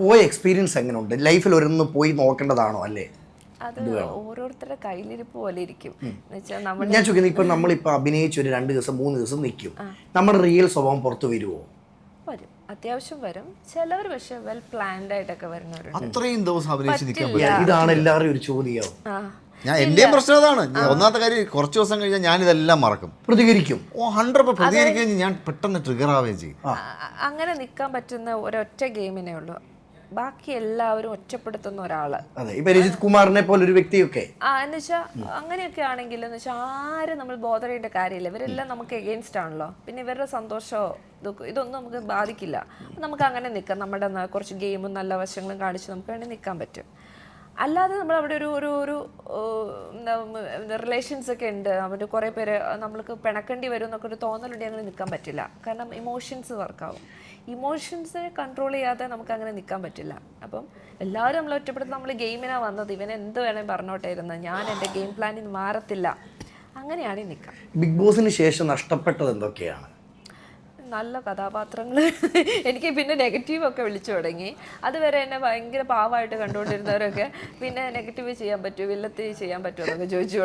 പോയ എക്സ്പീരിയൻസ് എങ്ങനെയുണ്ട്? ലൈഫിൽ ഒരൊന്ന് പോയി നോക്കേണ്ടതാണോ അല്ലേ? അത് ഓരോരുത്തരുടെ കയ്യിലിരിപ്പ് പോലെ ഇരിക്കും. ഞാൻ ചോദിക്കുന്നത്, ഇപ്പം നമ്മളിപ്പോൾ അഭിനയിച്ച് ഒരു 2 ദിവസം 3 ദിവസം നിൽക്കും, നമ്മുടെ റിയൽ സ്വഭാവം പുറത്ത് വരുമോ? വരും, അത്യാവശ്യം വരും. ചിലവർ പക്ഷെ വെൽ പ്ലാൻഡ് ആയിട്ടൊക്കെ വരുന്നവരുണ്ട്. അത്രയും ദിവസം അഭിനയിച്ച് നിൽക്കാൻ പറ്റും. ഇതാണ് എല്ലാവരുടെയും ഒരു ചോദ്യം. ഞാൻ എന്റെയും പ്രശ്നം അതാണ്. ഒന്നാമത്തെ കാര്യം, കുറച്ച് ദിവസം കഴിഞ്ഞാൽ ഞാനിതെല്ലാം മറക്കും, പ്രതികരിക്കും. 100% പ്രതികരിക്കുകയും ഞാൻ പെട്ടെന്ന് ട്രിഗർ ആവുകയും ചെയ്യും. അങ്ങനെ നിൽക്കാൻ പറ്റുന്ന ഒരൊറ്റ ഗെയിമിനേ ഉള്ളൂ. ബാക്കി എല്ലാവരും ഒറ്റപ്പെടുത്തുന്ന ഒരാള്. അതെ, ഇപ്പൊ രജിത് കുമാറിനെ പോലെ ഒരു വ്യക്തിയൊക്കെ എന്ന് വെച്ചാൽ അങ്ങനെയൊക്കെ ആണെങ്കിൽ എന്ന് വെച്ചാൽ ആരും നമ്മൾ ബോധർ ചെയ്യേണ്ട കാര്യമില്ല. ഇവരെല്ലാം നമുക്ക് എഗെയിൻസ്റ്റ് ആണല്ലോ. പിന്നെ ഇവരുടെ സന്തോഷമോ ഇതൊന്നും നമുക്ക് ബാധിക്കില്ല. നമുക്ക് അങ്ങനെ നിൽക്കാം. നമ്മുടെ കുറച്ച് ഗെയിമും നല്ല വശങ്ങളും കാണിച്ച് നമുക്ക് വേണ്ടി നിൽക്കാൻ പറ്റും. അല്ലാതെ നമ്മൾ അവിടെ ഒരു റിലേഷൻസ് ഒക്കെ ഉണ്ട്, അവർ കുറേ പേര് നമ്മൾക്ക് പിണക്കേണ്ടി വരും എന്നൊക്കെ ഒരു തോന്നലുണ്ടെങ്കിൽ അങ്ങനെ നിൽക്കാൻ പറ്റില്ല. കാരണം ഇമോഷൻസ് വർക്കാവും. ഇമോഷൻസിനെ കൺട്രോൾ ചെയ്യാതെ നമുക്ക് അങ്ങനെ നിൽക്കാൻ പറ്റില്ല. അപ്പം എല്ലാവരും നമ്മൾ ഒറ്റപ്പെടുത്തി നമ്മൾ ഗെയിമിനാണ് വന്നത്, ഇവനെ എന്ത് വേണേൽ പറഞ്ഞോട്ടെ ഇരുന്ന്, ഞാൻ എൻ്റെ ഗെയിം പ്ലാനിൽ മാറത്തില്ല, അങ്ങനെയാണ് നിൽക്കാം. ബിഗ് ബോസിന് ശേഷം നഷ്ടപ്പെട്ടത് എന്തൊക്കെയാണ്? നല്ല കഥാപാത്രങ്ങൾ. എനിക്ക് പിന്നെ നെഗറ്റീവൊക്കെ വിളിച്ചു തുടങ്ങി. അതുവരെ എന്നെ ഭയങ്കര പാവമായിട്ട് കണ്ടുകൊണ്ടിരുന്നവരൊക്കെ പിന്നെ നെഗറ്റീവ് ചെയ്യാൻ പറ്റുമോ, വില്ലത്തി ചെയ്യാൻ പറ്റുമോ എന്നൊക്കെ ചോദിച്ചു.